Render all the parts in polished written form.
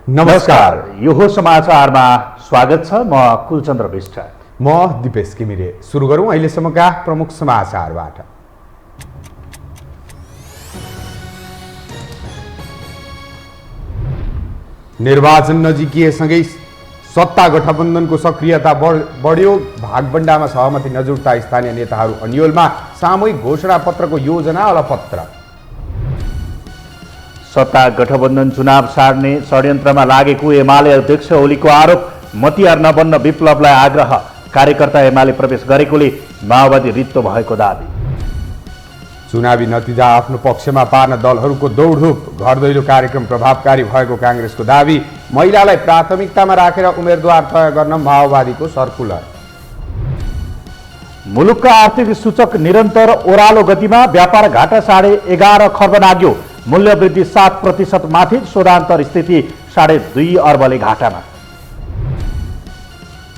नमस्कार, यो हो समाचारमा स्वागत छ। म कुलचन्द्र विष्ट, म दिपेश घिमिरे। सुरु गरौँ अहिलेसम्मका प्रमुख समाचारबाट। निर्वाचन नजिकिएसँगै सत्ता गठबन्धनको सक्रियता बढ्यो। भागबण्डामा सहमति नजुट्दा स्थानीय नेताहरू अन्योलमा। सामूहिक घोषणापत्रको योजना अलपत्र। सत्ता गठबन्धन चुनाव सार्ने षड्यन्त्रमा लागेको एमाले अध्यक्ष ओलीको आरोप। मतियार नबन्न विप्लवलाई आग्रह। कार्यकर्ता एमाले प्रवेश गरेकोले माओवादी रित्तो भएको दाबी। चुनावी नतिजा आफ्नो पक्षमा पार्न दलहरूको दौडधुप। घर दैलो कार्यक्रम प्रभावकारी भएको काङ्ग्रेसको दाबी। महिलालाई प्राथमिकतामा राखेर उम्मेदवार तय गर्न माओवादीको सर्कुलर। मुलुकका आर्थिक सूचक निरन्तर ओह्रालो गतिमा। व्यापार घाटा 11.5 खर्ब नाग्यो। मूल्य वृद्धि 7% माथि। शोधान्तर स्थिति 2.5 अर्बले घाटामा।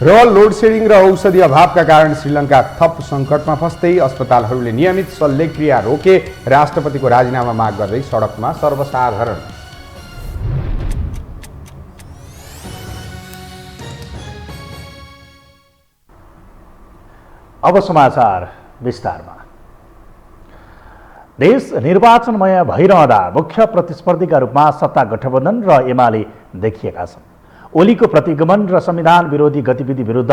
र लोड सेडिङ र औषधि अभावका कारण श्रीलङ्का थप सङ्कटमा फस्दै अस्पतालहरूले नियमित शल्यक्रिया रोके। राष्ट्रपतिको राजीनामा माग गर्दै सडकमा सर्वसाधारण। अब समाचार विस्तारमा। देश निर्वाचनमय भइरहँदा मुख्य प्रतिस्पर्धीका रूपमा सत्ता गठबन्धन र एमाले देखिएका छन्। ओलीको प्रतिगमन र संविधान विरोधी गतिविधि विरुद्ध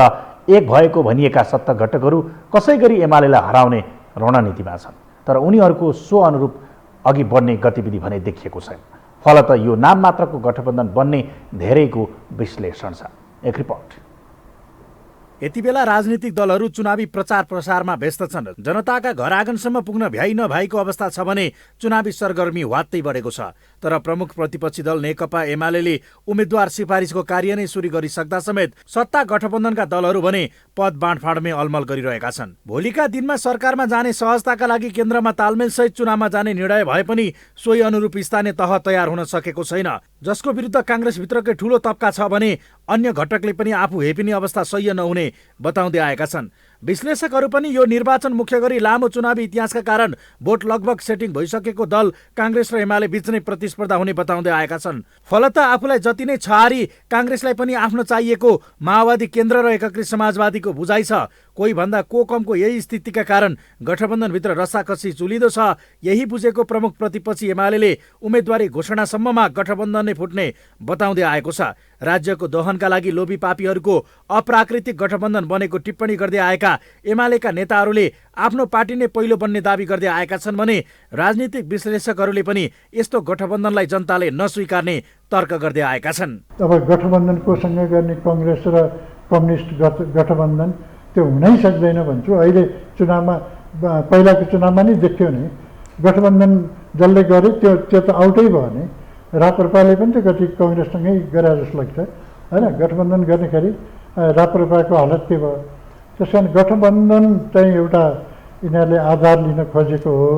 एक भएको भनिएका सत्ता घटकहरू कसै गरी एमालेलाई हराउने रणनीतिमा छन्। तर उनीहरूको सो अनुरूप अघि बढ्ने गतिविधि भने देखिएको छैन। फलत यो नाम मात्रको गठबन्धन बन्ने धेरैको विश्लेषण छ। एक रिपोर्ट। यति बेला राजनीतिक दलहरू चुनावी प्रचार प्रसारमा व्यस्त छन्। जनताका घर आँगनसम्म पुग्न भ्याइ नभएको अवस्था छ भने चुनावी सरगर्मी वात्तै बढेको छ। तर प्रमुख प्रतिपक्षी दल नेकपा एमाले उम्मेद्वार सिफारिसको कार्य नै सुरु गरिसक्दा समेत सत्ता गठबन्धनका दलहरू भने पद बाँडफाँडमै अलमल गरिरहेका छन्। भोलिका दिनमा सरकारमा जाने सहजताका लागि केन्द्रमा तालमेलसहित चुनावमा जाने निर्णय भए पनि सोही अनुरूप स्थानीय तह तयार हुन सकेको छैन। जसको विरुद्ध काङ्ग्रेसभित्रकै ठूलो तबका छ भने अन्य घटकले पनि आफू हेपिने अवस्था सह्य नहुने बताउँदै आएका छन्। विश्लेषकहरू पनि यो निर्वाचन मुख्य गरी लामो चुनावी इतिहासका कारण भोट लगभग सेटिङ भइसकेको दल काङ्ग्रेस र एमाले बीच नै प्रतिस्पर्धा हुने बताउँदै आएका छन्। फलत आफूलाई जति नै छहारी काङ्ग्रेसलाई पनि आफ्नो चाहिएको माओवादी केन्द्र र एकीकृत समाजवादीको बुझाइ छ। कोही भन्दा को कमको यही स्थितिका कारण गठबन्धनभित्र रसाकसी चुलिदो छ। यही बुझेको प्रमुख प्रतिपक्षी एमाले उम्मेदवारी घोषणासम्ममा गठबन्धन नै फुट्ने बताउँदै आएको छ। राज्यको दोहनका लागि लोभी पापीहरूको अप्राकृतिक गठबन्धन बनेको टिप्पणी गर्दै आएका एमालेका नेताहरूले आफ्नो पार्टी नै पहिलो बन्ने दावी गर्दै आएका छन् भने राजनीतिक विश्लेषकहरूले पनि यस्तो गठबन्धनलाई जनताले नस्वीकार्ने तर्क गर्दै आएका छन्। अब गठबन्धनको सँग गर्ने कङ्ग्रेस र कम्युनिस्ट गठबन्धन त्यो हुनै सक्दैन भन्छु। अहिले चुनावमा पहिलाको चुनावमा नै देखियो नि, गठबन्धन जसले गर्यो त्यो त आउटै भयो नि। राप्रपाले पनि त कति कङ्ग्रेससँगै गरे जस्तो लाग्छ होइन। गठबन्धन गर्दाखेरि राप्रपाको हालत के भयो। त्यस कारण गठबन्धन चाहिँ एउटा यिनीहरूले आधार लिन खोजेको हो।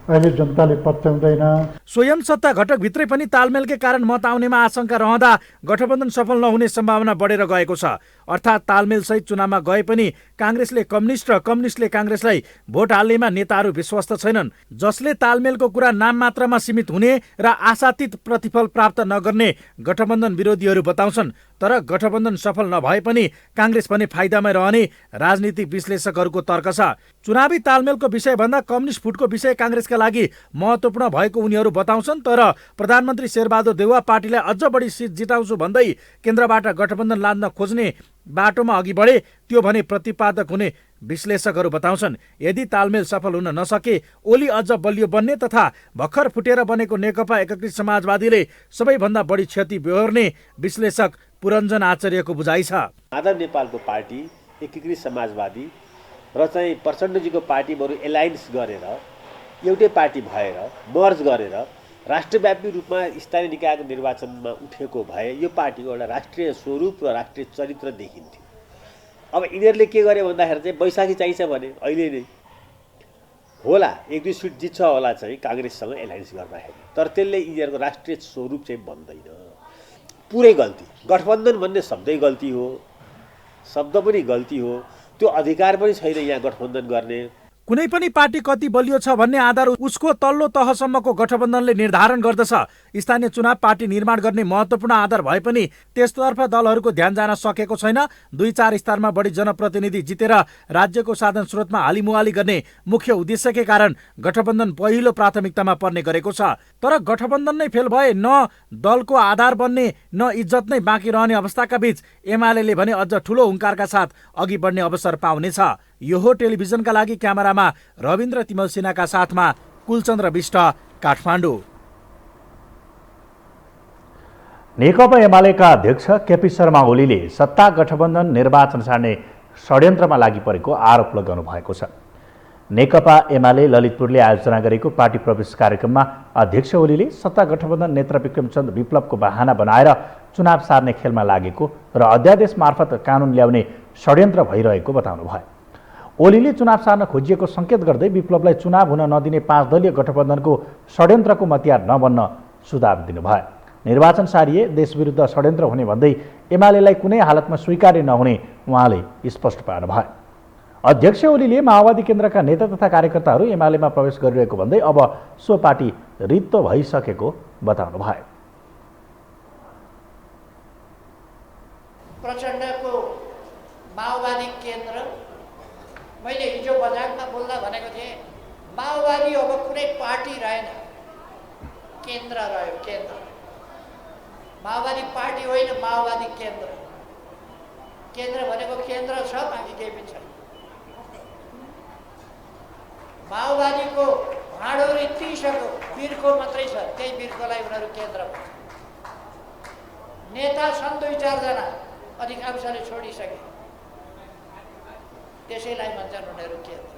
अहिले जनताले पत्याउँदैन। स्वयं सत्ता घटकभित्रै पनि तालमेलकै कारण मत आउनेमा आशंका रहँदा गठबन्धन सफल नहुने सम्भावना बढेर गएको छ। अर्थात् तालमेलसहित चुनावमा गए पनि काङ्ग्रेसले कम्युनिस्ट र कम्युनिस्टले काङ्ग्रेसलाई भोट हाल्नेमा नेताहरू विश्वस्त छैनन्। जसले तालमेलको कुरा नाम मात्रमा सीमित हुने र आशातीत प्रतिफल प्राप्त नगर्ने गठबन्धन विरोधीहरू बताउँछन्। तर गठबन्धन सफल नभए पनि काङ्ग्रेस भने फाइदामै रहने राजनीतिक विश्लेषकहरूको तर्क छ। चुनावी तालमेलको विषयभन्दा कम्युनिस्ट फुटको विषय काङ्ग्रेसका लागि महत्त्वपूर्ण भएको उनीहरू बताउँछन्। तर प्रधानमन्त्री शेरबहादुर देउवा पार्टीलाई अझ बढी सिट जिताउँछु भन्दै केन्द्रबाट गठबन्धन लाद्न खोज्ने बाटोमा अघि बढे। त्यो भने प्रतिपादक हुने विश्लेषकहरू बताउँछन्। यदि तालमेल सफल हुन नसके ओली अझ बलियो बन्ने तथा भर्खर फुटेर बनेको नेकपा एकीकृत समाजवादीले सबैभन्दा बढी क्षति बेहोर्ने विश्लेषक पुरञ्जन आचार्यको बुझाइ छ। माधव नेपालको पार्टी एकीकृत समाजवादी र चाहिँ प्रचण्डजीको पार्टी बरु एलायन्स गरेर एउटै पार्टी भएर मर्ज गरेर राष्ट्रव्यापी रूपमा स्थानीय निकायको निर्वाचनमा उठेको भए यो पार्टीको एउटा राष्ट्रिय स्वरूप र राष्ट्रिय चरित्र देखिन्थ्यो। अब यिनीहरूले के गरे भन्दाखेरि चाहिँ बैशाखी चाहिन्छ भने अहिले नै होला 1-2 सिट जित्छ होला चाहिँ काङ्ग्रेससँग एलायन्स गर्दाखेरि। तर त्यसले यिनीहरूको राष्ट्रिय स्वरूप चाहिँ बन्दैन। पुरै गल्ती। गठबन्धन भन्ने शब्दै गल्ती हो, शब्द पनि गल्ती हो। त्यो अधिकार पनि छैन यहाँ गठबन्धन गर्ने। कुनै पनि पार्टी कति बलियो छ भन्ने आधार उसको तल्लो तहसम्मको गठबन्धनले निर्धारण गर्दछ। स्थानीय चुनाव पार्टी निर्माण गर्ने महत्त्वपूर्ण आधार भए पनि त्यसतर्फ दलहरूको ध्यान जान सकेको छैन। 2-4 स्तरमा बढी जनप्रतिनिधि जितेर राज्यको साधन स्रोतमा हालिमुहाली गर्ने मुख्य उद्देश्यकै कारण गठबन्धन पहिलो प्राथमिकतामा पर्ने गरेको छ। तर गठबन्धन नै फेल भए न दलको आधार बन्ने न इज्जत नै बाँकी रहने अवस्थाका बीच एमाले भने अझ ठुलो हुङ्कारका साथ अघि बढ्ने अवसर पाउनेछ। यो हो टेलिभिजनका लागि क्यामेरामा रविन्द्र तिमल सिन्हाका साथमा कुलचन्द्र विष्ट, काठमाडौँ। नेकपा एमालेका अध्यक्ष केपी शर्मा ओलीले सत्ता गठबन्धन निर्वाचन सार्ने षड्यन्त्रमा लागि परेको आरोप लगाउनु भएको छ। नेकपा एमाले ललितपुरले आयोजना गरेको पार्टी प्रवेश कार्यक्रममा अध्यक्ष ओलीले सत्ता गठबन्धन नेता विक्रमचन्द्र विप्लवको बहाना बनाएर चुनाव सार्ने खेलमा लागेको र अध्यादेश मार्फत कानुन ल्याउने षड्यन्त्र भइरहेको बताउनु भयो। ओलीले चुनाव सार्न खोजिएको सङ्केत गर्दै विप्लवलाई चुनाव हुन नदिने 5 दलीय गठबन्धनको षड्यन्त्रको मतियार नबन्न सुझाव दिनुभयो। निर्वाचन सारिए देशविरुद्ध षड्यन्त्र हुने भन्दै एमालेलाई कुनै हालतमा स्वीकार्य नहुने उहाँले स्पष्ट पार्नुभयो। अध्यक्ष ओलीले माओवादी केन्द्रका नेता तथा कार्यकर्ताहरू एमालेमा प्रवेश गरिरहेको भन्दै अब सो पार्टी रित्तो भइसकेको बताउनु भयो। प्रचण्डको माओवादी केन्द्र, मैले हिजो बजारमा बोल्दा भनेको थिएँ, माओवादी अब कुनै पार्टी रहेन, केन्द्र रह्यो। केन्द्र माओवादी पार्टी होइन, माओवादी केन्द्र। केन्द्र भनेको केन्द्र छ, बाँकी केही पनि छैन। माओवादीको भाँडो रित्तिसक्यो, बिर्को मात्रै छ, त्यही बिर्कोलाई उनीहरू केन्द्र भन्छ। नेता छन् 2-4 जना, अधिकांशले छोडिसके, त्यसैलाई भन्छन् उनीहरू केन्द्र।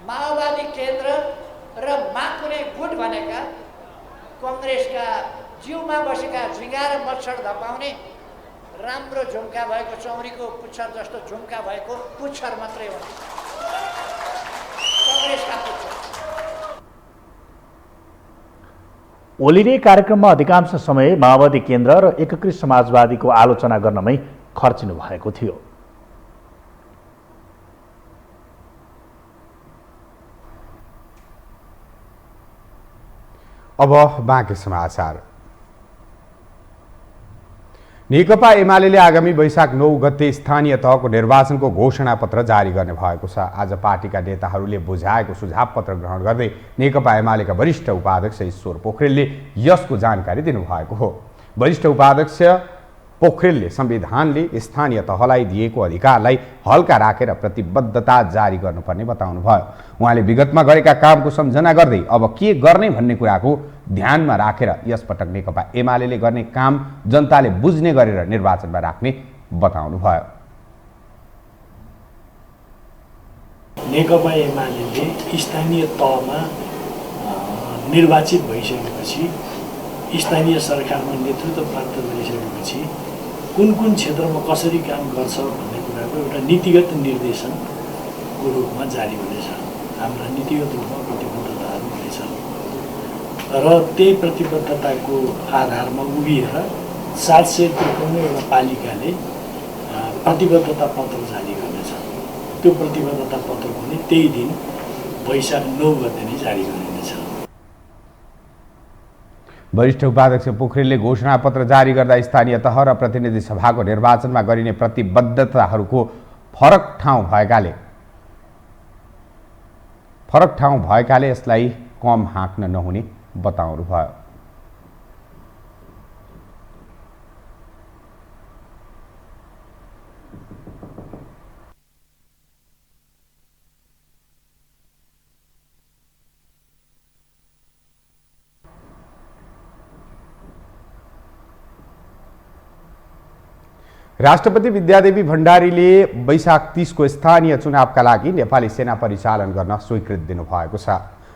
माओवादी केन्द्र र कुनै गुट भनेका कङ्ग्रेसका जिउमा बसेका झिँगा र मच्छर धपाउने राम्रो झुम्का भएको, चौरीको पुच्छर जस्तो झुम्का भएको पुच्छर मात्रै हो, कङ्ग्रेसका पुच्छर। ओलीले कार्यक्रममा अधिकांश समय माओवादी केन्द्र र एकीकृत समाजवादीको आलोचना गर्नमै खर्चिनु भएको थियो। अब बाँकी समाचार। नेकपा एमाले आगामी वैशाख 9 गते स्थानीय तहको निर्वाचनको घोषणा पत्र जारी गर्ने भएको छ। आज पार्टीका नेताहरूले बुझाएको सुझाव पत्र ग्रहण गर्दै नेकपा एमालेका वरिष्ठ उपाध्यक्ष ईश्वर पोखरेलले यसको जानकारी दिनुभएको हो। वरिष्ठ उपाध्यक्ष पोखरेलले संविधानले स्थानीय तहलाई दिएको अधिकारलाई हल्का राखेर प्रतिबद्धता जारी गर्नुपर्ने बताउनुभयो। उहाँले विगतमा गरेका कामको सम्झना गर्दै अब के गर्ने भन्ने कुराको ध्यानमा राखेर यसपटक नेकपा एमाले गर्ने काम जनताले बुझ्ने गरेर निर्वाचनमा राख्ने बताउनुभयो। नेकपा एमाले स्थानीय तहमा निर्वाचित भइसकेपछि, स्थानीय सरकारमा नेतृत्व प्राप्त गरिसकेपछि कुन कुन क्षेत्रमा कसरी काम गर्छ भन्ने कुराको एउटा नीतिगत निर्देशनको रूपमा जारी हुनेछ। हाम्रा नीतिगत रूपमा प्रतिबद्धताहरू हुनेछ र त्यही प्रतिबद्धताको आधारमा उभिएर 753 एउटा पालिकाले प्रतिबद्धता पत्र जारी गर्नेछ। त्यो प्रतिबद्धता पत्र पनि त्यही दिन वैशाख 9 गते नै जारी गरिनेछ। वरिष्ठ उपाध्यक्ष पोखरेलले घोषणापत्र जारी गर्दा स्थानीय तह र प्रतिनिधि सभाको निर्वाचनमा गरिने प्रतिबद्धताहरूको फरक ठाउँ भएकाले यसलाई कम हाँक्न नहुने बताउनुभयो। राष्ट्रपति विद्यादेवी भण्डारीले वैशाख 30 को स्थानीय चुनावका लागि नेपाली सेना परिचालन गर्न स्वीकृति दिनुभएको छ।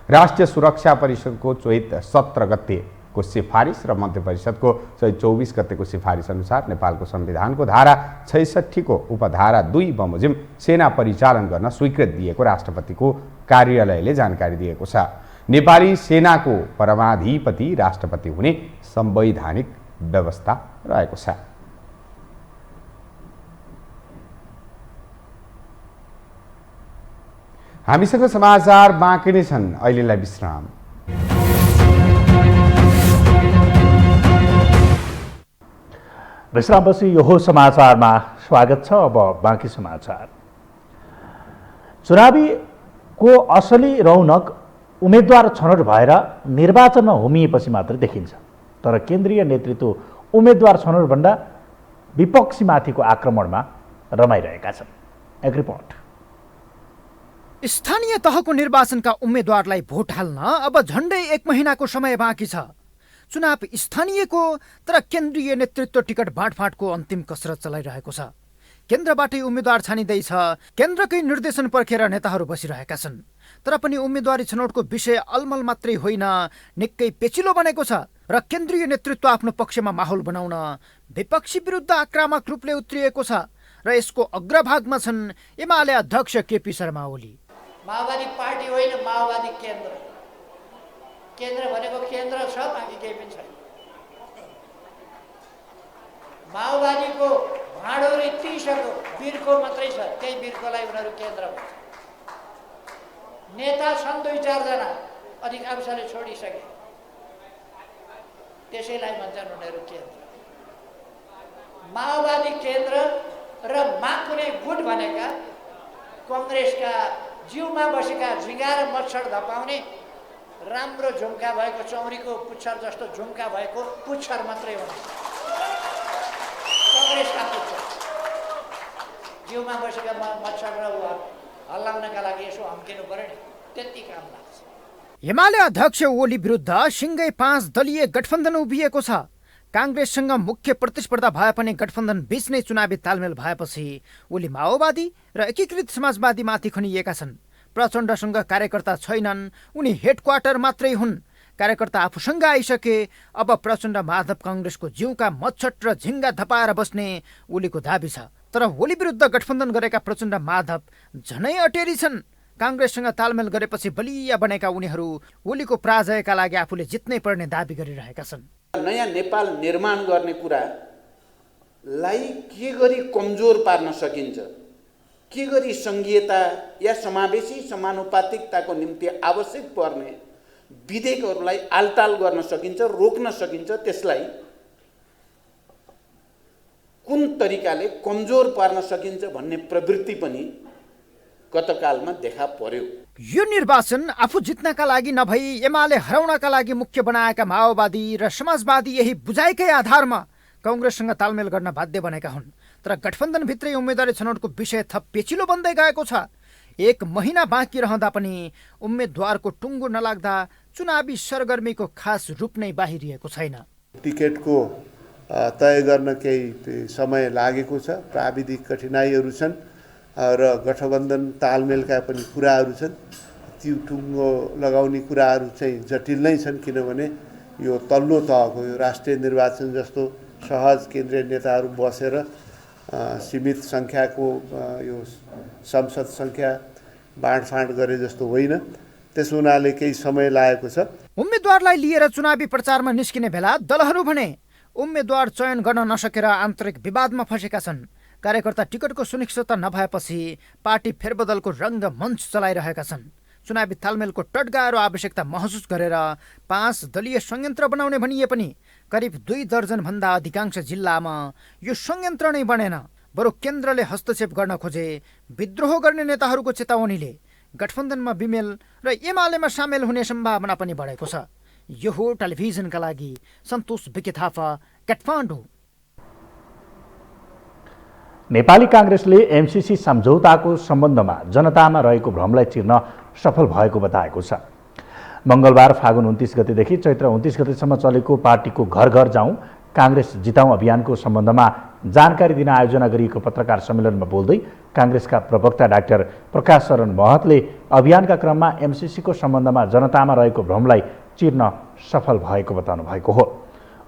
राष्ट्रिय सुरक्षा परिषदको चोइट 17 गतेको सिफारिस र मन्त्री परिषदको चोइट 24 गतेको सिफारिस अनुसार नेपालको संविधानको धारा 66 को उपधारा 2 बमोजिम सेना परिचालन गर्न स्वीकृति दिएको राष्ट्रपतिको कार्यालयले जानकारी दिएको छ। नेपाली सेनाको परमाधिपति राष्ट्रपति हुने संवैधानिक व्यवस्था रहेको छ। हामीसँग समाचार बाँकी नै छन्, अहिलेलाई विश्राम। विश्रामपछि यो समाचारमा स्वागत छ। अब बाँकी समाचार। चुनावीको असली रौनक उम्मेद्वार छनौट भएर निर्वाचनमा होमिएपछि मात्र देखिन्छ, तर केन्द्रीय नेतृत्व उम्मेद्वार छनौटभन्दा विपक्षीमाथिको आक्रमणमा रमाइरहेका छन्। एक रिपोर्ट। स्थानीय तहको निर्वाचनका उम्मेद्वारलाई भोट हाल्न अब झन्डै 1 महिनाको समय बाँकी छ। चुनाव स्थानीयको, तर केन्द्रीय नेतृत्व टिकट बाँडफाँडको अन्तिम कसरत चलाइरहेको छ। केन्द्रबाटै उम्मेद्वार छानिँदैछ। केन्द्रकै निर्देशन पर्खेर नेताहरू बसिरहेका छन्। तर पनि उम्मेद्वारी छनौटको विषय अलमल मात्रै होइन, निकै पेचिलो बनेको छ र केन्द्रीय नेतृत्व आफ्नो पक्षमा माहौल बनाउन विपक्षी विरुद्ध आक्रामक रूपले उत्रिएको छ र यसको अग्रभागमा छन् एमाले अध्यक्ष केपी शर्मा ओली। माओवादी पार्टी होइन, माओवादी केन्द्र। केन्द्र भनेको केन्द्र छ, बाँकी केही पनि छैन। माओवादीको भाँडो रित्तिसक्यो, बिर्को मात्रै छ, त्यही बिर्कोलाई उनीहरू केन्द्र भन्छ। नेता छन् 2-4 जना, अधिकांशले छोडिसके, त्यसैलाई भन्छन् उनीहरू केन्द्र। माओवादी केन्द्र र कुनै गुट भनेका कङ्ग्रेसका जिउमा बसेका झिँगा र मच्छर धपाउने राम्रो झुम्का भएको चौरीको पुच्छर जस्तो झुम्का भएको पुच्छर मात्रै हुन्छ। कङ्ग्रेसका पुच्छर जिउमा बसेका मच्छर र हल्लाउनका लागि यसो हम्किनु पर्यो नि, त्यति काम लाग्छ। एमाले अध्यक्ष ओली विरुद्ध सिङ्गै 5 दलीय गठबन्धन उभिएको छ। काङ्ग्रेससँग मुख्य प्रतिस्पर्धा भए पनि गठबन्धन बीच नै चुनावी तालमेल भएपछि ओली माओवादी र एकीकृत समाजवादीमाथि खनिएका छन्। प्रचण्डसँग कार्यकर्ता छैनन्, उनी हेडक्वार्टर मात्रै हुन्। कार्यकर्ता आफूसँग आइसके, अब प्रचण्ड माधव काङ्ग्रेसको जिउका मच्छट र झिङ्गा धपाएर बस्ने ओलीको दाबी छ। तर ओली विरुद्ध गठबन्धन गरेका प्रचण्ड माधव झनै अटेरी छन्। काङ्ग्रेससँग तालमेल गरेपछि बलिया बनेका उनीहरू ओलीको पराजयका लागि आफूले जित्नै पर्ने दाबी गरिरहेका छन्। नयाँ नेपाल निर्माण गर्ने कुरालाई के गरी कमजोर पार्न सकिन्छ, के गरी सङ्घीयता या समावेशी समानुपातिकताको निम्ति आवश्यक पर्ने विधेयकहरूलाई आलटाल गर्न सकिन्छ, रोक्न सकिन्छ, त्यसलाई कुन तरिकाले कमजोर पार्न सकिन्छ भन्ने प्रवृत्ति पनि गतकालमा देखा पर्यो। यो निर्वाचन आफू जित्नका लागि नभई एमाले हराउनका लागि मुख्य बनाएका माओवादी र समाजवादी यही बुझाइकै आधारमा काङ्ग्रेससँग तालमेल गर्न बाध्य बनेका हुन्। तर गठबन्धनभित्रै उम्मेदवारी छनौटको विषय थप पेचिलो बन्दै गएको छ। 1 महिना बाँकी रहँदा पनि उम्मेद्वारको टुङ्गो नलाग्दा चुनावी सरगर्मीको खास रूप नै बाहिरिएको छैन। टिकटको तय गर्न केही समय लागेको छ, प्राविधिक कठिनाइहरू छन् र गठबन्धन तालमेलका पनि कुराहरू छन्। त्यो टुङ्गो लगाउने कुराहरू चाहिँ जटिल नै छन्, किनभने यो तल्लो तहको यो राष्ट्रिय निर्वाचन जस्तो सहज केन्द्रीय नेताहरू बसेर सीमित सङ्ख्याको यो संसद सङ्ख्या बाँडफाँड गरे जस्तो होइन। त्यस हुनाले केही समय लागेको छ। उम्मेद्वारलाई लिएर चुनावी प्रचारमा निस्किने बेला दलहरू भने उम्मेद्वार चयन गर्न नसकेर आन्तरिक विवादमा फँसेका छन्। कार्यकर्ता टिकटको सुनिश्चितता नभएपछि पार्टी फेरबदलको रङ्गमञ्च चलाइरहेका छन्। चुनावी तालमेलको टड्गा र आवश्यकता महसुस गरेर 5 दलीय संयन्त्र बनाउने भनिए पनि करिब 2 दर्जनभन्दा अधिकांश जिल्लामा यो संयन्त्र नै बनेन। बरु केन्द्रले हस्तक्षेप गर्न खोजे विद्रोह गर्ने नेताहरूको चेतावनीले गठबन्धनमा बिमेल र एमालेमा सामेल हुने सम्भावना पनि बढेको छ। यो हो टेलिभिजनका लागि सन्तोष बिके थापा, काठमाडौँ। नेपाली काङ्ग्रेसले एमसीसी सम्झौताको सम्बन्धमा जनतामा रहेको भ्रमलाई चिर्न सफल भएको बताएको छ। मङ्गलबार फागुन 29 गतेदेखि चैत्र 29 गतेसम्म चलेको पार्टीको घर घर जाउँ काङ्ग्रेस जिताउँ अभियानको सम्बन्धमा जानकारी दिन आयोजना गरिएको पत्रकार सम्मेलनमा बोल्दै काङ्ग्रेसका प्रवक्ता डाक्टर प्रकाश शरण महतले अभियानका क्रममा एमसीसीको सम्बन्धमा जनतामा रहेको भ्रमलाई चिर्न सफल भएको बताउनु भएको हो।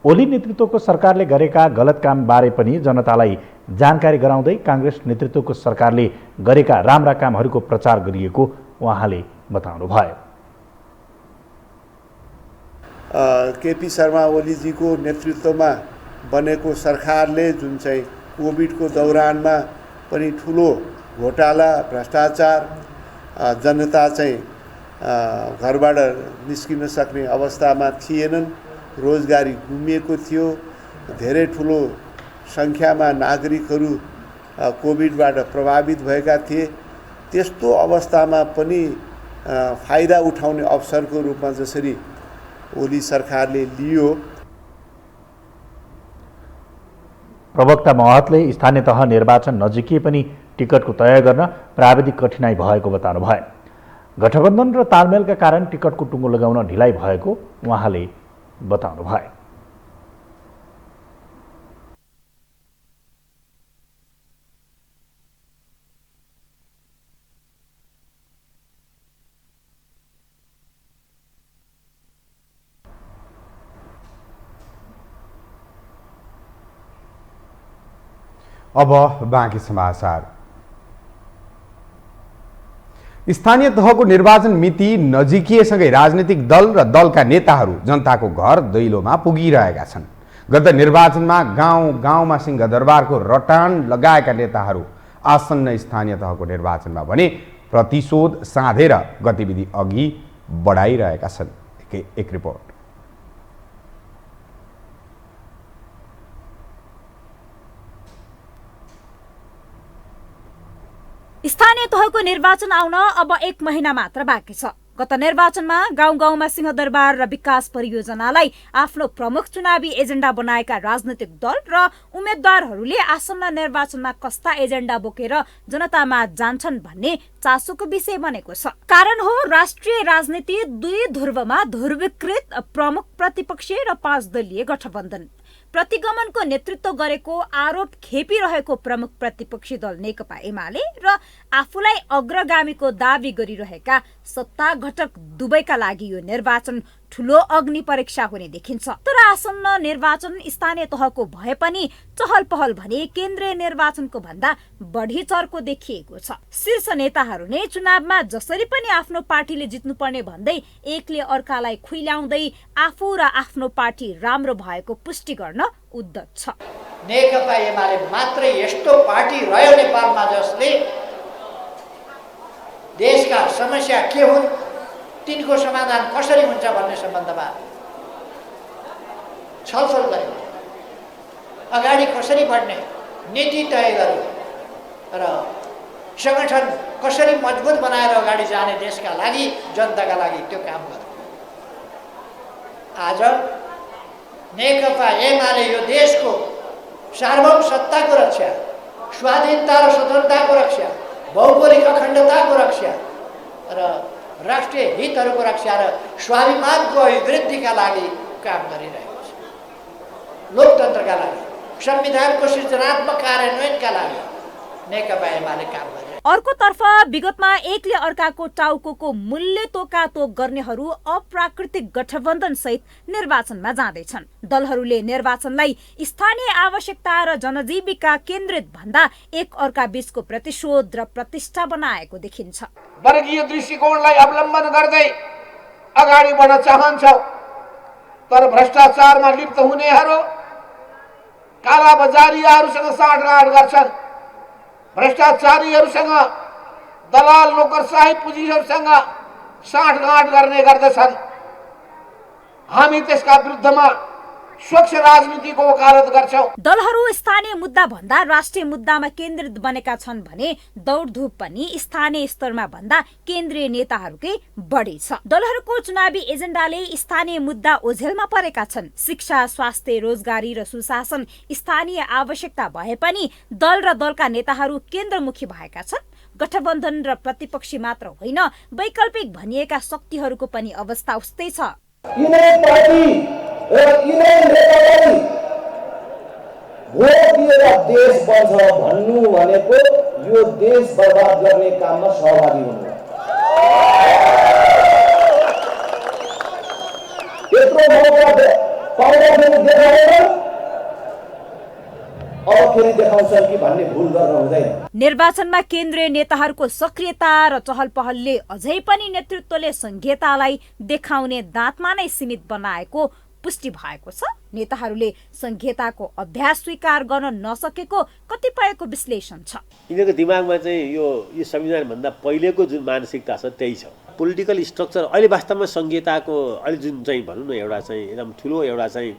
ओली नेतृत्वको सरकारले गरेका गलत काम बारे पनि जनतालाई जानकारी गराउँदै काङ्ग्रेस नेतृत्वको सरकारले गरेका राम्रा कामहरूको प्रचार गरिएको उहाँले बताउनु भयो। केपी शर्मा ओलीजीको नेतृत्वमा बनेको सरकारले जुन चाहिँ कोभिडको दौरानमा पनि ठुलो घोटाला, भ्रष्टाचार जनता चाहिँ घरबाट निस्किन सक्ने अवस्थामा थिएनन्, रोजगारी गुमिएको थियो, धेरै ठुलो सङ्ख्यामा नागरिकहरू कोभिडबाट प्रभावित भएका थिए। त्यस्तो अवस्थामा पनि फाइदा उठाउने अवसरको रूपमा जसरी ओली सरकारले लियो। प्रवक्ता महतले स्थानीय तह निर्वाचन नजिकै पनि टिकटको तय गर्न प्राविधिक कठिनाई भएको बताउनुभयो। गठबन्धन र तालमेलका कारण टिकटको टुङ्गो लगाउन ढिलाइ भएको उहाँले बताउनुभयो। अब बाँकी समाचार। स्थानीय तहको निर्वाचन मिति नजिकिएसँगै राजनीतिक दल र दलका नेताहरू जनताको घर दैलोमा पुगिरहेका छन्। गत निर्वाचनमा गाउँ गाउँमा सिंहदरबारको रटान लगाएका नेताहरू आसन्न स्थानीय तहको निर्वाचनमा भने प्रतिशोध साधेर गतिविधि अघि बढाइरहेका छन्। एक रिपोर्ट। स्थानीय तहको निर्वाचन आउन अब 1 महिना मात्र बाँकी छ। गत निर्वाचनमा गाउँ गाउँमा सिंहदरबार र विकास परियोजनालाई आफ्नो प्रमुख चुनावी एजेन्डा बनाएका राजनैतिक दल र उम्मेद्वारहरूले आसन्न निर्वाचनमा कस्ता एजेन्डा बोकेर जनतामा जान्छन् भन्ने चासोको विषय बनेको छ। कारण हो राष्ट्रिय राजनीति 2 ध्रुवमा ध्रुवीकृत प्रमुख प्रतिपक्षी र 5 दलीय गठबन्धन। प्रतिगमनको नेतृत्व गरेको आरोप खेपिरहेको प्रमुख प्रतिपक्षी दल नेकपा एमाले र आफूलाई अग्रगामीको दावी गरिरहेका सत्ता घटक दुवैका लागि यो निर्वाचन ठूलो अग्नि परीक्षा हुने देखिन्छ। तर आसन्न निर्वाचन स्थानीय तहको भए पनि चहल पहल भने केन्द्रीय निर्वाचनको भन्दा बढी चर्को देखिएको छ। शीर्ष नेताहरू नै चुनावमा जसरी पनि आफ्नो पार्टीले जित्नुपर्ने भन्दै एकले अर्कालाई खुइल्याउँदै आफू र आफ्नो पार्टी राम्रो भएको पुष्टि गर्न उद्यत छ। नेकपा एमाले मात्रै यस्तो पार्टी रह्यो नेपालमा जसले देशका समस्या के हुन्, तिनको समाधान कसरी हुन्छ भन्ने सम्बन्धमा छलफल गरे, अगाडि कसरी बढ्ने नीति तय गरे र संगठन कसरी मजबुत बनाएर अगाडि जाने देशका लागि जनताका लागि त्यो काम गरे। आज नेकपा एमाले यो देशको सार्वभौम सत्ताको रक्षा, स्वाधीनता र स्वतन्त्रताको रक्षा, भौगोलिक अखण्डताको रक्षा र राष्ट्रिय हितहरूको रक्षा र स्वाभिमानको अभिवृद्धिका लागि काम गरिरहेको छ। लोकतन्त्रका लागि, संविधानको सृजनात्मक कार्यान्वयनका लागि नेकपा एमाले काम गरिरहेको छ। अर्कोतर्फ विगतमा एकले अर्काको टाउको मूल्य तोकातोक गर्नेहरू अप्राकृतिक गठबन्धन सहित निर्वाचनमा जाँदैछन्। दलहरूले निर्वाचनलाई स्थानीय आवश्यकता र जनजीविका केन्द्रित भन्दा एक अर्का बीचको प्रतिशोध र प्रतिष्ठा बनाएको देखिन्छ। वर्गीय दृष्टिकोणलाई अवलम्बन गर्दै अगाडि बढ्न चाहन्छौ, तर भ्रष्टाचारमा लिप्त हुनेहरू कालाबजारीहरूसँग साँठगाँठ गर्छन्। भ्रष्टाचारीहरूसँग, दलाल नोकरशाही पुँजीहरूसँग साँठगाँठ गर्ने गर्दछन्। हामी त्यसका विरुद्धमा स्वच्छ राजनीतिको वकालत गर्छौं। दलहरू स्थानीय मुद्दा भन्दा राष्ट्रिय मुद्दामा केन्द्रित बनेका छन् भने दौडधुप पनि स्थानीय स्तरमा भन्दा केन्द्रीय नेताहरूकै बढी छ। दलहरूको चुनावी एजेन्डाले स्थानीय मुद्दा ओझेलमा परेका छन्। शिक्षा, स्वास्थ्य, रोजगारी र सुशासन स्थानीय आवश्यकता भए पनि दल र दलका नेताहरू केन्द्रमुखी भएका छन्। गठबन्धन र प्रतिपक्षी मात्र होइन, वैकल्पिक भनिएका शक्तिहरूको पनि अवस्था उस्तै छ। भोट दिएर देश बन्छ भन्नु भनेको यो देश बर्बाद गर्ने काममा सहभागी हुनु। यत्रो मौका पाउँदाखेरि देखाएर अब फेरि देखाउँछन् कि भन्ने भुल गर्न हुँदैन। निर्वाचनमा केन्द्रीय नेताहरूको सक्रियता र चहल पहलले अझै पनि नेतृत्वले संघीयतालाई देखाउने दाँतमा नै सीमित बनाएको पुष्टि भएको छ। नेताहरूले संघीयताको अभ्यास स्वीकार गर्न नसकेको कतिपयको विश्लेषण छ। यिनीहरूको दिमागमा चाहिँ यो संविधानभन्दा पहिलेको जुन मानसिकता छ त्यही छ। पोलिटिकल स्ट्रक्चर अहिले वास्तवमा संघीयताको अहिले जुन चाहिँ भनौँ न एउटा चाहिँ एकदम ठुलो एउटा चाहिँ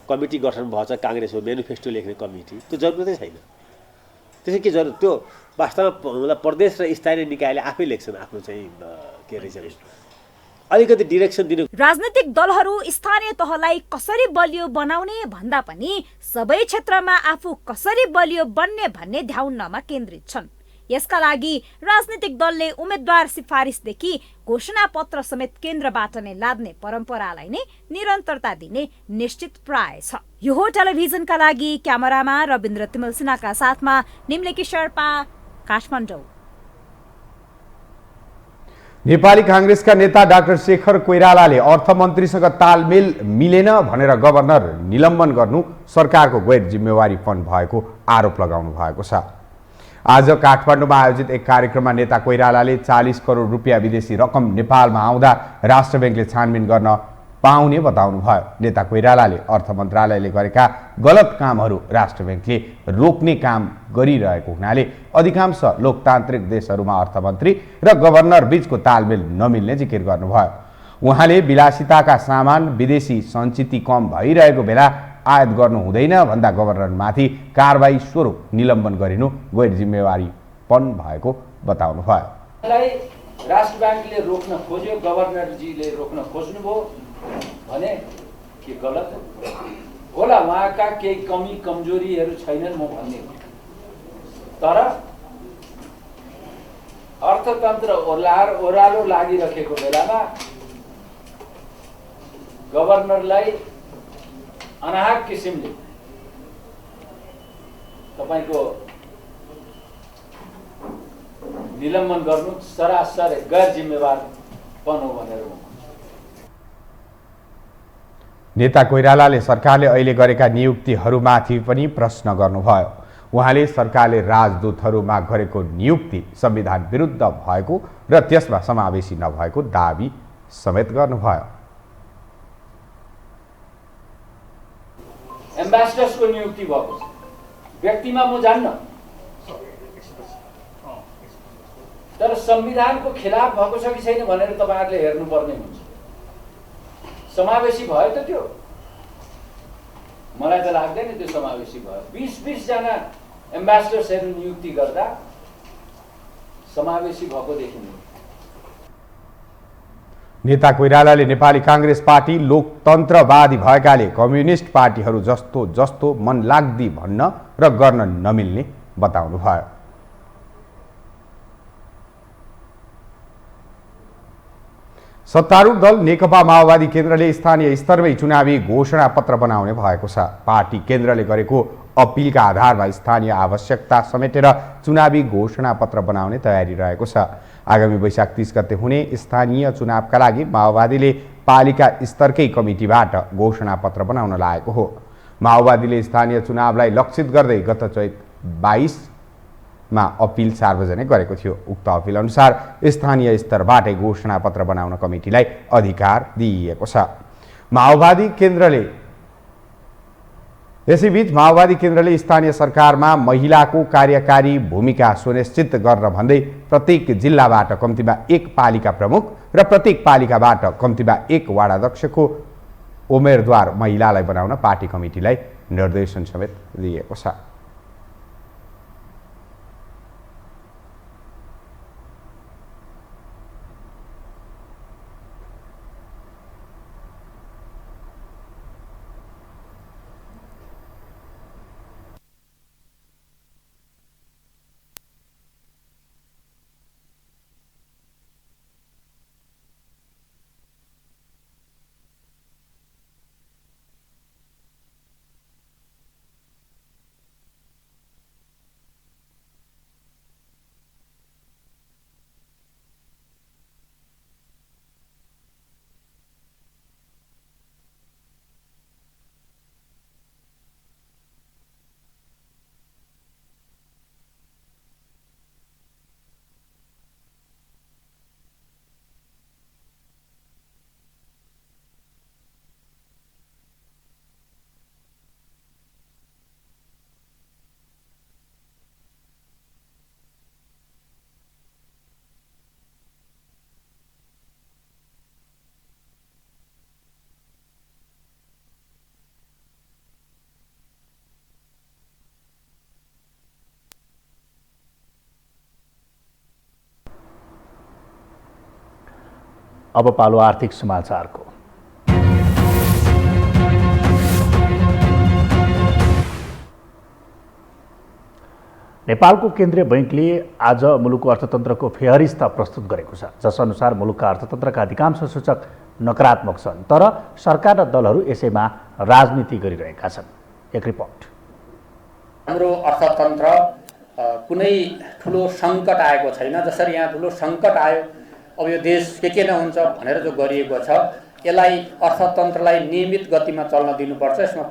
कमिटी गठन भएको छ काङ्ग्रेसको म्यानिफेस्टो लेख्ने कमिटी, त्यो जरुरतै छैन। त्यसै के जरुरत, त्यो वास्तवमा प्रदेश र स्थानीय निकायले आफै लेख्छन् आफ्नो चाहिँ के रहेछ अलिकति डिरेक्सन दिनु। राजनीतिक दलहरू स्थानीय तहलाई कसरी बलियो बनाउने भन्दा पनि सबै क्षेत्रमा आफू कसरी बलियो बन्ने भन्ने ध्याउनमा केन्द्रित छन्। यसका लागि राजनीतिक दलले उम्मेद्वार सिफारिसदेखि घोषणा पत्र समेत केन्द्रबाट नै लाद्ने परम्परालाई नै निरन्तरता दिने निश्चित प्राय छ। यो हो टेलिभिजनका लागि क्यामेरामा रविन्द्र तिमल सिन्हाका साथमा निम्लेकी शेर्पा, काठमाडौँ। नेपाली काङ्ग्रेसका नेता डाक्टर शेखर कोइरालाले अर्थमन्त्रीसँग तालमेल मिलेन भनेर गभर्नर निलम्बन गर्नु सरकारको गैर जिम्मेवारीपन भएको आरोप लगाउनु भएको छ। आज काठमाडौँमा आयोजित एक कार्यक्रममा नेता कोइरालाले 40 करोड रुपियाँ विदेशी रकम नेपालमा आउँदा राष्ट्र ब्याङ्कले छानबिन गर्न पाउने बताउनु भयो। नेता कोइरालाले अर्थ मन्त्रालयले गरेका गलत कामहरू राष्ट्र ब्याङ्कले रोक्ने काम गरिरहेको हुनाले अधिकांश लोकतान्त्रिक देशहरूमा अर्थमन्त्री र गभर्नर बीचको तालमेल नमिल्ने जिकिर गर्नुभयो। उहाँले विलासिताका सामान विदेशी सञ्चिति कम भइरहेको बेला आयात गर्नु हुँदैन भन्दा गभर्नरमाथि कारबाही स्वरूप निलम्बन गरिनु गैर जिम्मेवारीपन भएको बताउनु भयो। राष्ट्र ब्याङ्कले रोक्न खोज्यो, गभर्नरजीले रोक्न खोज्नुभयो भने के गलत होला? उहाँका केही कमी कमजोरीहरू छैनन् म भन्ने, तर अर्थतन्त्र ओह्रालो लागिरहेको बेलामा गभर्नरलाई अनाहक किसिमले तपाईको निलम्बन गर्नु सरासर गैर जिम्मेवारपन हो भनेर नेता कोइरालाले सरकारले अहिले गरेका नियुक्तिहरूमाथि पनि प्रश्न गर्नुभयो। उहाँले सरकारले राजदूतहरूमा गरेको नियुक्ति संविधान विरुद्ध भएको र त्यसमा समावेशी नभएको दाबी समेत गर्नुभयो। एम्बेसडर्सको नियुक्ति भएको छ, व्यक्तिमा म जान्न, तर संविधानको खिलाफ भएको छ कि छैन भनेर तपाईहरुले हेर्नुपर्ने हुन्छ। समावेशी भयो त त्यो? मलाई त लाग्दैन त्यो समावेशी भयो। 20 जना एम्बेसडर्सहरू नियुक्ति गर्दा समावेशी भएको देखिन्छ। नेता कोइरालाले नेपाली काङ्ग्रेस पार्टी लोकतन्त्रवादी भएकाले कम्युनिस्ट पार्टीहरू जस्तो जस्तो मन लाग्दी भन्न र गर्न नमिल्ने बताउनु भयो। सत्तारूढ दल नेकपा माओवादी केन्द्रले स्थानीय स्तरमै चुनावी घोषणा पत्र बनाउने भएको छ। पार्टी केन्द्रले गरेको अपिलका आधारमा स्थानीय आवश्यकता समेटेर चुनावी घोषणा पत्र बनाउने तयारी रहेको छ। आगामी वैशाख 30 गते हुने स्थानीय चुनावका लागि माओवादीले पालिका स्तरकै कमिटीबाट घोषणा पत्र बनाउन लागेको हो। माओवादीले स्थानीय चुनावलाई लक्षित गर्दै गत चैत 22 मा अपिल सार्वजनिक गरेको थियो। उक्त अपिल अनुसार स्थानीय स्तरबाटै घोषणा पत्र बनाउन कमिटीलाई अधिकार दिइएको छ। यसैबीच माओवादी केन्द्रले स्थानीय सरकारमा महिलाको कार्यकारी भूमिका सुनिश्चित गर्न भन्दै प्रत्येक जिल्लाबाट कम्तीमा 1 पालिका प्रमुख र प्रत्येक पालिकाबाट कम्तीमा 1 वार्डाध्यक्षको उम्मेदवार महिलालाई बनाउन पार्टी कमिटीलाई निर्देशन समेत दिएको छ। अब पालो आर्थिक समाचारको। नेपालको केन्द्रीय बैंकले आज मुलुकको अर्थतन्त्रको फेहरिस्त प्रस्तुत गरेको छ, जसअनुसार मुलुकका अर्थतन्त्रका अधिकांश सूचक नकारात्मक छन्, तर सरकार र दलहरू यसैमा राजनीति गरिरहेका छन्। एक रिपोर्ट। हाम्रो अर्थतन्त्र कुनै ठुलो सङ्कट आएको छैन। जसरी यहाँ ठुलो सङ्कट आयो, अब यो देश के नहुन्छ भनेर जो गरिएको छ, यसलाई अर्थतन्त्रलाई नियमित गतिमा चल्न दिनुपर्छ। यसमा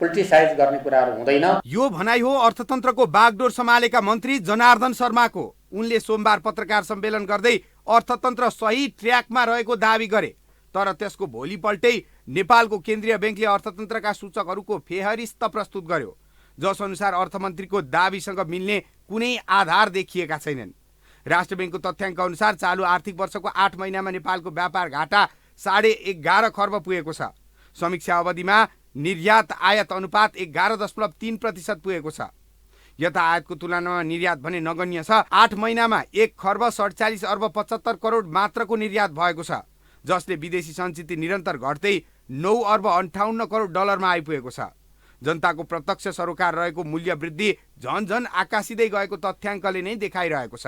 पोलिटिसाइज गर्ने कुराहरू हुँदैन। यो भनाइ हो अर्थतन्त्रको बागडोर सम्हालेका मन्त्री जनार्दन शर्माको। उनले सोमबार पत्रकार सम्मेलन गर्दै अर्थतन्त्र सही ट्र्याकमा रहेको दावी गरे, तर त्यसको भोलिपल्टै नेपालको केन्द्रीय बैंकले अर्थतन्त्रका सूचकहरूको फेहरिस्त प्रस्तुत गर्यो, जसअनुसार अर्थमन्त्रीको दावीसँग मिल्ने कुनै आधार देखिएका छैनन्। राष्ट्र बैंकको तथ्याङ्क अनुसार चालु आर्थिक वर्षको 8 महिनामा नेपालको व्यापार घाटा 11.5 खर्ब पुगेको छ। समीक्षा अवधिमा निर्यात आयात अनुपात 11.3% पुगेको छ। यता आयातको तुलनामा निर्यात भने नगण्य छ। 8 महिनामा 1 खर्ब 47 अर्ब 75 करोड मात्रको निर्यात भएको छ, जसले विदेशी सञ्चित निरन्तर घट्दै 9 अर्ब 58 करोड डलरमा आइपुगेको छ। जनताको प्रत्यक्ष सरोकार रहेको मूल्य वृद्धि झन आकाशिँदै गएको तथ्याङ्कले नै देखाइरहेको छ।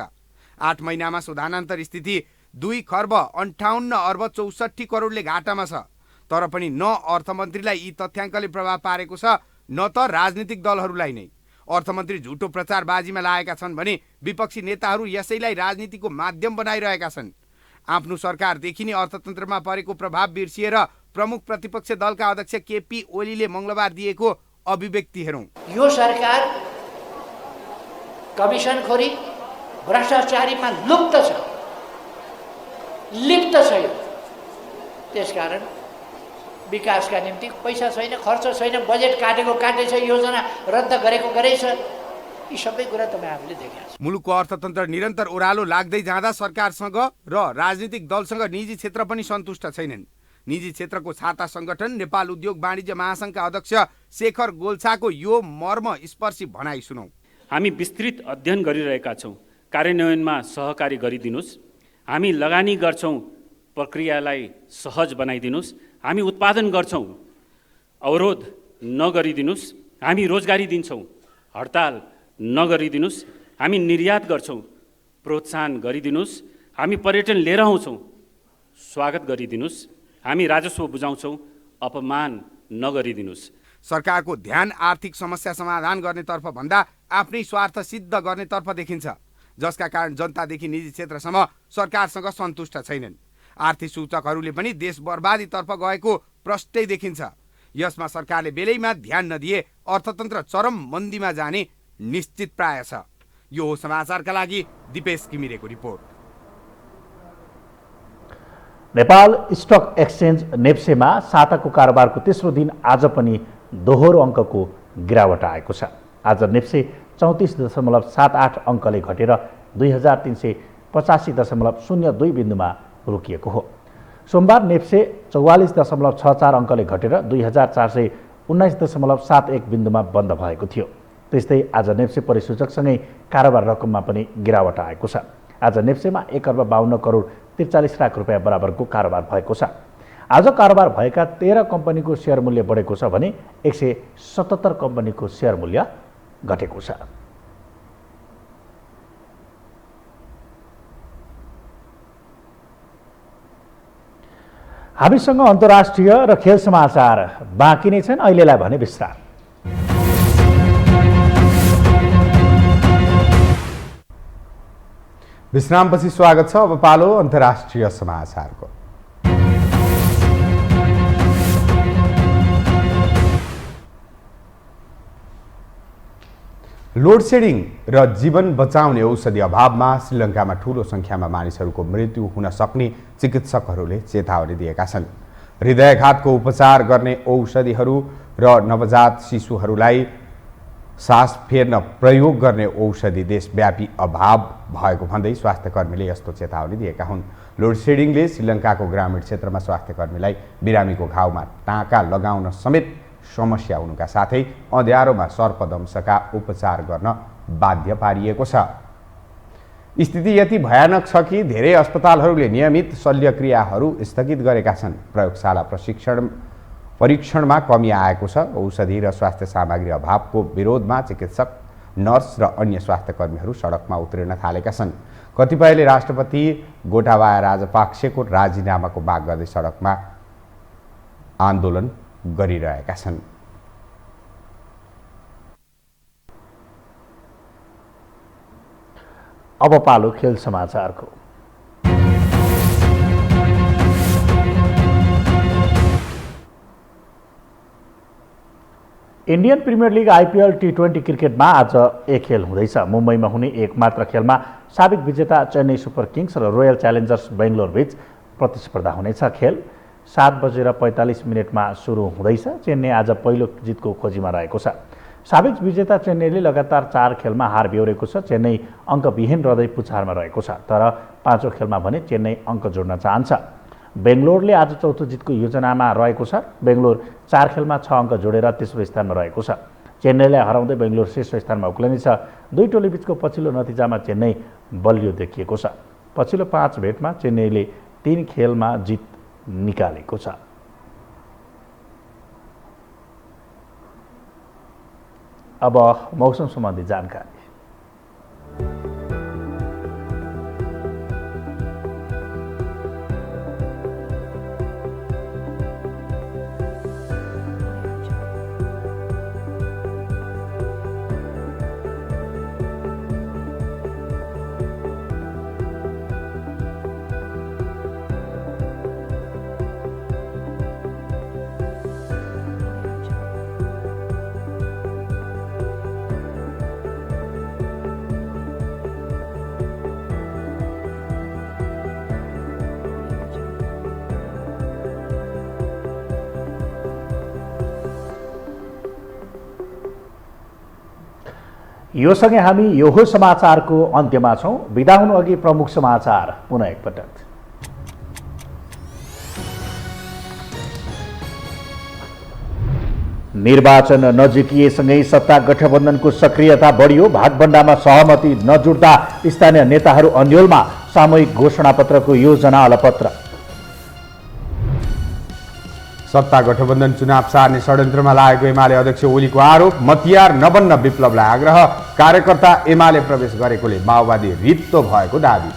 8 महिनामा शोधानान्तर स्थिति 2 खर्ब 58 अर्ब 64 करोडले घाटामा छ, तर पनि न अर्थमन्त्रीलाई यी तथ्याङ्कले प्रभाव पारेको छ, न त राजनीतिक दलहरूलाई नै। अर्थमन्त्री झुटो प्रचारबाजीमा लागेका छन् भने विपक्षी नेताहरू यसैलाई राजनीतिको माध्यम बनाइरहेका छन्। आफ्नो सरकारदेखि नै अर्थतन्त्रमा परेको प्रभाव बिर्सिएर प्रमुख प्रतिपक्ष दलका अध्यक्ष केपी ओलीले मङ्गलबार दिएको अभिव्यक्ति हेरौँ। यो सरकार कमिसनखोरी भ्रष्टाचारीमा लिप्त छ यो। त्यसकारण विकासका निम्ति पैसा छैन, खर्च छैन, बजेट काटेको छ, योजना रद्द गरेको छ। यी सबै कुरा तपाईँ आफूले देखेका छन्। मुलुकको अर्थतन्त्र निरन्तर ओह्रालो लाग्दै जाँदा सरकारसँग र राजनीतिक दलसँग निजी क्षेत्र पनि सन्तुष्ट छैनन्। निजी क्षेत्रको छाता सङ्गठन नेपाल उद्योग वाणिज्य महासङ्घका अध्यक्ष शेखर गोल्छाको यो मर्मस्पर्शी भनाइ सुनौ। हामी विस्तृत अध्ययन गरिरहेका छौँ, कार्यान्वयनमा सहकारी गरिदिनुस्। हामी लगानी गर्छौँ, प्रक्रियालाई सहज बनाइदिनुस्। हामी उत्पादन गर्छौँ, अवरोध नगरिदिनुस्। हामी रोजगारी दिन्छौँ, हडताल नगरिदिनुस्। हामी निर्यात गर्छौँ, प्रोत्साहन गरिदिनुस्। हामी पर्यटन लिएर आउँछौँ, स्वागत गरिदिनुस्। हामी राजस्व बुझाउँछौँ, अपमान नगरिदिनुस्। सरकारको ध्यान आर्थिक समस्या समाधान गर्नेतर्फ भन्दा आफ्नै स्वार्थ सिद्ध गर्नेतर्फ देखिन्छ, जसका कारण जनतादेखि निजी क्षेत्रसम्म सरकारसँग सन्तुष्ट छैनन्। आर्थिक सूचकहरूले पनि देश बर्बादीतर्फ गएको प्रष्टै देखिन्छ। यसमा सरकारले बेलैमा ध्यान नदिए अर्थतन्त्र चरम मन्दीमा जाने निश्चित प्राय छ। यो हो समाचारका लागि दिपेश घिमिरेको रिपोर्ट। नेपाल स्टक एक्सचेन्ज नेप्सेमा साताको कारोबारको तेस्रो दिन आज पनि दोहोरो अङ्कको गिरावट आएको छ। आज नेप्से 34.78 अङ्कले घटेर 2385.02 बिन्दुमा रोकिएको हो। सोमबार नेप्से 44.64 अङ्कले घटेर 2419.71 बिन्दुमा बन्द भएको थियो। त्यस्तै आज नेप्से परिसूचकसँगै कारोबार रकममा पनि गिरावट आएको छ। आज नेप्सेमा 1 अर्ब 52 करोड 43 लाख रुपियाँ बराबरको कारोबार भएको छ। आज कारोबार भएका 13 कम्पनीको सेयर मूल्य बढेको छ भने 177 कम्पनीको सेयर मूल्य घटेको छ। हामीसँग अन्तर्राष्ट्रिय र खेल समाचार बाँकी नै छन्, अहिलेलाई भने विश्राम। विश्रामपछि स्वागत छ। अब पालो अन्तर्राष्ट्रिय समाचारको। लोड सेडिङ र जीवन बचाउने औषधि अभावमा श्रीलङ्कामा ठूलो सङ्ख्यामा मानिसहरूको मृत्यु हुन सक्ने चिकित्सकहरूले चेतावनी दिएका छन्। हृदयाघातको उपचार गर्ने औषधिहरू र नवजात शिशुहरूलाई सास फेर्न प्रयोग गर्ने औषधि देशव्यापी अभाव भएको भन्दै स्वास्थ्यकर्मीले यस्तो चेतावनी दिएका हुन्। लोड सेडिङले श्रीलङ्काको ग्रामीण क्षेत्रमा स्वास्थ्यकर्मीलाई बिरामीको घाउमा टाँका लगाउन समेत समस्या हुनुका साथै अँध्यारोमा सर्पदंशका उपचार गर्न बाध्य पारिएको छ। स्थिति यति भयानक छ कि धेरै अस्पतालहरूले नियमित शल्यक्रियाहरू स्थगित गरेका छन्। प्रयोगशाला परीक्षणमा कमी आएको छ। औषधि र स्वास्थ्य सामग्री अभावको विरोधमा चिकित्सक, नर्स र अन्य स्वास्थ्यकर्मीहरू सडकमा उत्रिन थालेका छन्। कतिपयले राष्ट्रपति गोटाबाया राजपाक्सेको राजीनामाको माग गर्दै सडकमा आन्दोलन गरिरहेका छन्। अब पालो खेल समाचारको। इन्डियन प्रिमियर लिग आइपिएल टी20 क्रिकेटमा आज एक खेल हुँदैछ। मुम्बईमा हुने एक मात्र खेलमा साबिक विजेता चेन्नई सुपर किङ्स र रोयल च्यालेन्जर्स बेङ्गलोर बीच प्रतिस्पर्धा हुनेछ। खेल 7:45 सुरु हुँदैछ। चेन्नई आज पहिलो जितको खोजीमा रहेको छ। साबिक विजेता चेन्नईले लगातार 4 खेलमा हार बेहोरेको छ। चेन्नई अङ्कविहीन रहँदै पुछारमा रहेको छ, तर 5औं खेलमा भने चेन्नई अङ्क जोड्न चाहन्छ। बेङ्गलोरले आज चौथो जितको योजनामा रहेको छ। बेङ्गलोर 4 खेलमा 6 अङ्क जोडेर तेस्रो स्थानमा रहेको छ। चेन्नईलाई हराउँदै बेङ्गलोर शीर्ष स्थानमा उक्लिनेछ। दुई टोली बीचको पछिल्लो नतिजामा चेन्नई बलियो देखिएको छ। पछिल्लो 5 भेटमा चेन्नईले 3 खेलमा जित निकालेको छ। अब मौसम सम्बन्धी जानकारी। यो सँगै हामी यो समाचारको अन्त्यमा छौं। बिदा हुनु अघि प्रमुख समाचार पुनः एकपटक। निर्वाचन नजिकिएसँगै सत्ता गठबन्धनको सक्रियता बढियो। भागभण्डामा सहमति नजुट्दा स्थानीय नेताहरू अन्योलमा। सामूहिक घोषणापत्रको योजना अलपत्र। सत्ता गठबन्धन चुनाव सार्ने षड्यन्त्रमा लागेको एमाले अध्यक्ष ओलीको आरोप। मतियार नबन्न विप्लवलाई आग्रह। कार्यकर्ता एमाले प्रवेश गरेकोले माओवादी रित्तो भएको दाबी।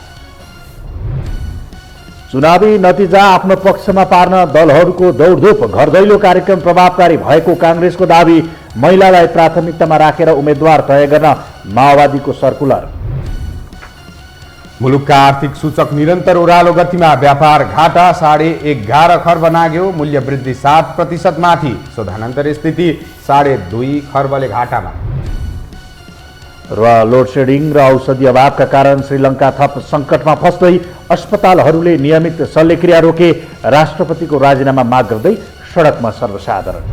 चुनावी नतिजा आफ्नो पक्षमा पार्न दलहरूको दौडधुप। घर दैलो कार्यक्रम प्रभावकारी भएको काङ्ग्रेसको दाबी। महिलालाई प्राथमिकतामा राखेर उम्मेद्वार तय गर्न माओवादीको सर्कुलर। मुलुकका आर्थिक सूचक निरन्तर ओह्रालो गतिमा। व्यापार घाटा 11.5 खर्ब नाग्यो। मूल्य वृद्धि 7% माथि। शोधानन्तर स्थिति 2.5 खर्बले घाटामा। र लोडसेडिङ र औषधि अभावका कारण श्रीलङ्का थप सङ्कटमा फस्दै अस्पतालहरूले नियमित शल्यक्रिया रोके। राष्ट्रपतिको राजीनामा माग गर्दै सडकमा सर्वसाधारण।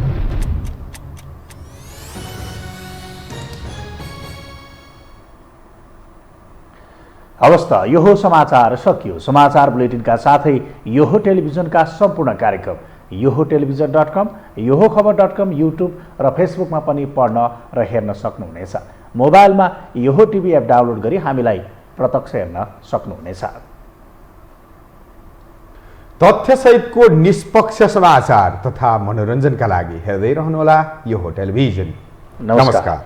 अवस्था यो समाचार सकियो। समाचार बुलेटिनका साथै यो टेलिभिजनका सम्पूर्ण कार्यक्रम yoho.television.com, yohoखबर.com, युट्युब र फेसबुकमा पनि पढ्न र हेर्न सक्नुहुनेछ। मोबाइलमा योहो टिभी एप डाउनलोड गरी हामीलाई प्रत्यक्ष हेर्न सक्नुहुनेछ। तथ्यसहितको निष्पक्ष समाचार तथा मनोरञ्जनका लागि हेर्दै रहनुहोला योहो टेलिभिजन। नमस्कार।